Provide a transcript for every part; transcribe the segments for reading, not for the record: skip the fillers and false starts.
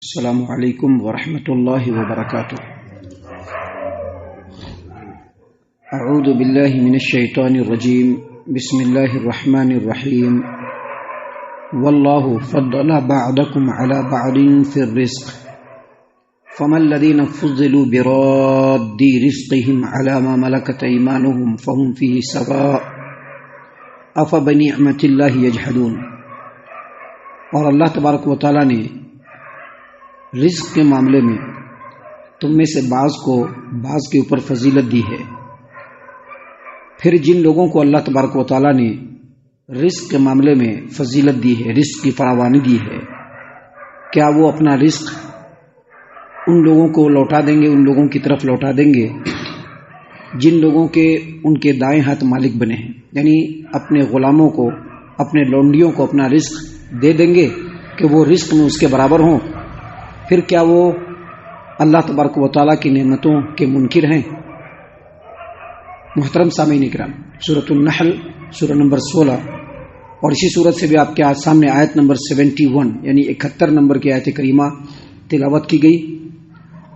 السلام علیکم ورحمۃ اللہ وبرکاتہ۔ اعوذ باللہ من الشیطان الرجیم، بسم اللہ الرحمن الرحیم۔ واللہ فضل بعضکم علی بعض فی الرزق فما الذین فضلوا براد رزقهم علی ما ملکت ایمانهم فهم فیہ سواء افبنعمت اللہ یجحدون۔ اور اللہ تبارک و تعالیٰ نے رزق کے معاملے میں تم میں سے بعض کو بعض کے اوپر فضیلت دی ہے۔ پھر جن لوگوں کو اللہ تبارک و تعالیٰ نے رزق کے معاملے میں فضیلت دی ہے، رزق کی فراوانی دی ہے، کیا وہ اپنا رزق ان لوگوں کو لوٹا دیں گے، ان لوگوں کی طرف لوٹا دیں گے جن لوگوں کے ان کے دائیں ہاتھ مالک بنے ہیں، یعنی اپنے غلاموں کو، اپنے لونڈیوں کو اپنا رزق دے دیں گے کہ وہ رزق میں اس کے برابر ہوں؟ پھر کیا وہ اللہ تبارک و تعالیٰ کی نعمتوں کے منکر ہیں؟ محترم سامعین کرام، سورۃ النحل سورہ نمبر 16 اور اسی سورت سے بھی آپ کے سامنے آیت نمبر 71 یعنی 71 نمبر کی آیت کریمہ تلاوت کی گئی،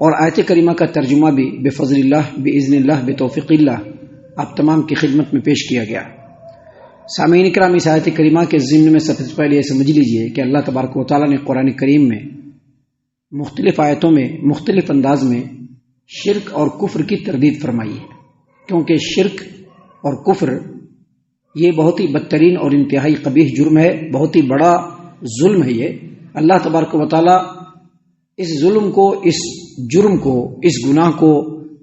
اور آیت کریمہ کا ترجمہ بھی بفضل اللہ، باذن اللہ، بتوفیق اللہ آپ تمام کی خدمت میں پیش کیا گیا۔ سامعین کرام، اس آیت کریمہ کے ضمن میں سب سے پہلے یہ سمجھ لیجئے کہ اللہ تبارک و تعالیٰ نے قرآن کریم میں مختلف آیتوں میں مختلف انداز میں شرک اور کفر کی تردید فرمائی ہے، کیونکہ شرک اور کفر یہ بہت ہی بدترین اور انتہائی قبیح جرم ہے، بہت ہی بڑا ظلم ہے۔ یہ اللہ تبارک و تعالیٰ اس ظلم کو، اس جرم کو، اس گناہ کو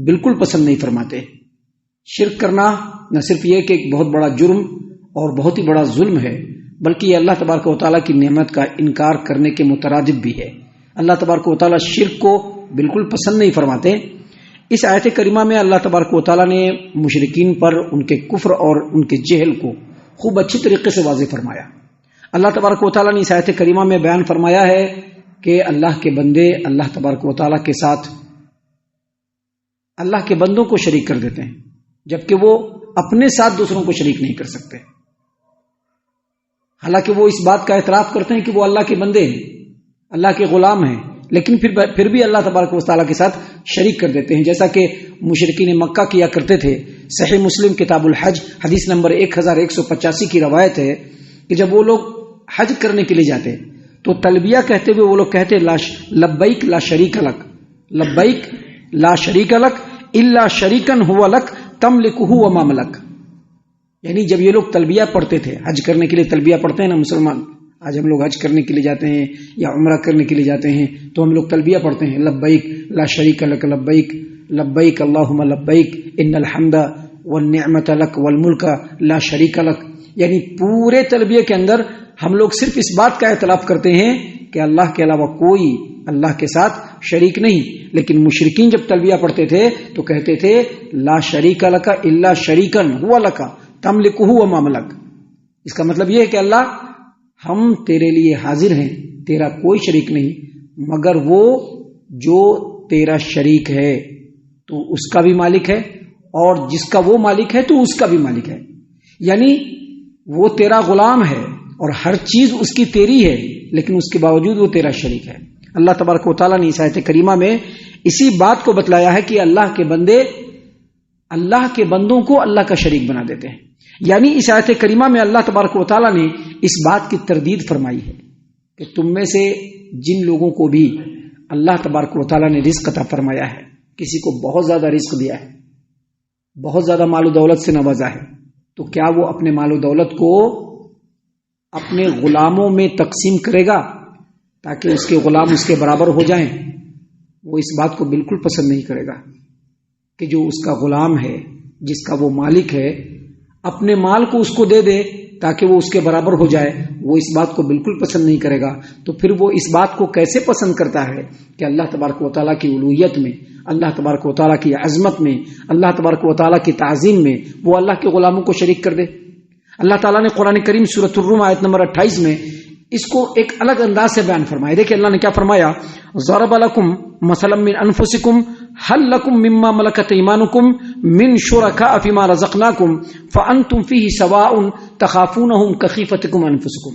بالکل پسند نہیں فرماتے۔ شرک کرنا نہ صرف یہ کہ ایک بہت بڑا جرم اور بہت ہی بڑا ظلم ہے، بلکہ یہ اللہ تبارک و تعالیٰ کی نعمت کا انکار کرنے کے مترادف بھی ہے۔ اللہ تبارک و تعالیٰ شرک کو بالکل پسند نہیں فرماتے۔ اس آیت کریمہ میں اللہ تبارک و تعالیٰ نے مشرکین پر ان کے کفر اور ان کے جہل کو خوب اچھی طریقے سے واضح فرمایا۔ اللہ تبارک و تعالیٰ نے اس آیت کریمہ میں بیان فرمایا ہے کہ اللہ کے بندے اللہ تبارک و تعالیٰ کے ساتھ اللہ کے بندوں کو شریک کر دیتے ہیں، جبکہ وہ اپنے ساتھ دوسروں کو شریک نہیں کر سکتے۔ حالانکہ وہ اس بات کا اعتراف کرتے ہیں کہ وہ اللہ کے بندے ہیں، اللہ کے غلام ہیں، لیکن پھر بھی اللہ تبارک و تعالیٰ کے ساتھ شریک کر دیتے ہیں، جیسا کہ مشرکین مکہ کیا کرتے تھے۔ صحیح مسلم کتاب الحج حدیث نمبر 1185 کی روایت ہے کہ جب وہ لوگ حج کرنے کے لیے جاتے تو تلبیہ کہتے ہوئے وہ لوگ کہتے لبیک لا شریک لک، لبیک لا شریک لک الا شریکن ہوا لک تملکہ وما ملک۔ یعنی جب یہ لوگ تلبیہ پڑھتے تھے، حج کرنے کے لیے تلبیہ پڑھتے ہیں نا مسلمان، آج ہم لوگ حج کرنے کے لیے جاتے ہیں یا عمرہ کرنے کے لیے جاتے ہیں تو ہم لوگ تلبیہ پڑھتے ہیں، لبیک لا شریک لک لبیک لبیک اللہم لبیک ان الحمد والنعمت لک والملک لا شریک لک۔ یعنی پورے تلبیہ کے اندر ہم لوگ صرف اس بات کا اعتراف کرتے ہیں کہ اللہ کے علاوہ کوئی اللہ کے ساتھ شریک نہیں، لیکن مشرکین جب تلبیہ پڑھتے تھے تو کہتے تھے لا شریک لک الا شریکن ہوا لک تملکہ وما ملک۔ اس کا مطلب یہ ہے کہ اللہ، ہم تیرے لیے حاضر ہیں، تیرا کوئی شریک نہیں مگر وہ جو تیرا شریک ہے تو اس کا بھی مالک ہے، اور جس کا وہ مالک ہے تو اس کا بھی مالک ہے۔ یعنی وہ تیرا غلام ہے اور ہر چیز اس کی تیری ہے، لیکن اس کے باوجود وہ تیرا شریک ہے۔ اللہ تبارک و تعالیٰ نے اس آیت کریمہ میں اسی بات کو بتلایا ہے کہ اللہ کے بندے اللہ کے بندوں کو اللہ کا شریک بنا دیتے ہیں۔ یعنی اس آیت کریمہ میں اللہ تبارک و تعالیٰ نے اس بات کی تردید فرمائی ہے کہ تم میں سے جن لوگوں کو بھی اللہ تبارک و تعالیٰ نے رزق عطا فرمایا ہے، کسی کو بہت زیادہ رزق دیا ہے، بہت زیادہ مال و دولت سے نوازا ہے، تو کیا وہ اپنے مال و دولت کو اپنے غلاموں میں تقسیم کرے گا تاکہ اس کے غلام اس کے برابر ہو جائیں؟ وہ اس بات کو بالکل پسند نہیں کرے گا کہ جو اس کا غلام ہے، جس کا وہ مالک ہے، اپنے مال کو اس کو دے دے تاکہ وہ اس کے برابر ہو جائے۔ وہ اس بات کو بالکل پسند نہیں کرے گا۔ تو پھر وہ اس بات کو کیسے پسند کرتا ہے کہ اللہ تبارک و تعالیٰ کی الوہیت میں، اللہ تبارک و تعالیٰ کی عظمت میں، اللہ تبارک و تعالیٰ کی تعظیم میں وہ اللہ کے غلاموں کو شریک کر دے؟ اللہ تعالیٰ نے قرآن کریم سورۃ الروم آیت نمبر 28 میں اس کو ایک الگ انداز سے بیان فرمایا۔ دیکھیں اللہ نے کیا فرمایا، ضرب لکم مثلا من انفسکم هل لکم مما ملکت ایمانکم من شرکاء فیما رزقناکم فانتم فیہ سواء تخافونہم کخیفتکم انفسکم۔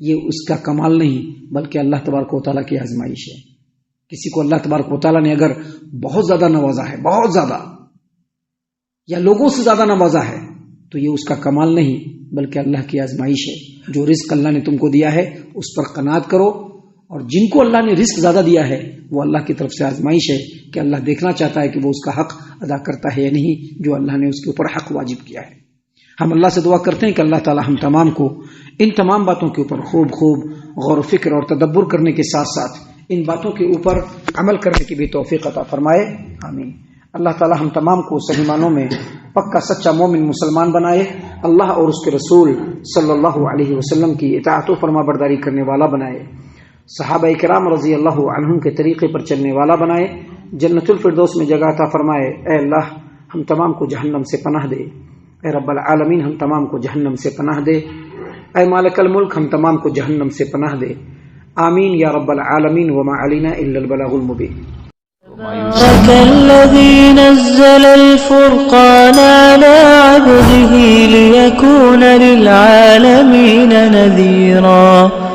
یہ اس کا کمال نہیں بلکہ اللہ تبارک و تعالیٰ کی آزمائش ہے۔ کسی کو اللہ تبارک و تعالیٰ نے اگر بہت زیادہ نوازا ہے، بہت زیادہ، یا لوگوں سے زیادہ نوازا ہے، تو یہ اس کا کمال نہیں بلکہ اللہ کی آزمائش ہے۔ جو رزق اللہ نے تم کو دیا ہے اس پر قناعت کرو، اور جن کو اللہ نے رزق زیادہ دیا ہے وہ اللہ کی طرف سے آزمائش ہے کہ اللہ دیکھنا چاہتا ہے کہ وہ اس کا حق ادا کرتا ہے یا نہیں جو اللہ نے اس کے اوپر حق واجب کیا ہے۔ ہم اللہ سے دعا کرتے ہیں کہ اللہ تعالی ہم تمام کو ان تمام باتوں کے اوپر خوب غور و فکر اور تدبر کرنے کے ساتھ ساتھ ان باتوں کے اوپر عمل کرنے کی بھی توفیق عطا فرمائے، آمین۔ اللہ تعالی ہم تمام کو صحیح معنوں میں پکا سچا مومن مسلمان بنائے، اللہ اور اس کے رسول صلی اللہ علیہ وسلم کی اطاعت و فرما برداری کرنے والا بنائے، صحابہ کرام رضی اللہ عنہم کے طریقے پر چلنے والا بنائے، جنت الفردوس میں جگہ عطا فرمائے۔ اے اللہ ہم تمام کو جہنم سے پناہ دے، اے رب العالمین ہم تمام کو جہنم سے پناہ دے، اے مالک الملک ہم تمام کو جہنم سے پناہ دے، آمین یا رب العالمین وما علینا الا البلاغ المبین۔ تبارك الذي نزل الفرقان على عبده ليكون للعالمين نذيرا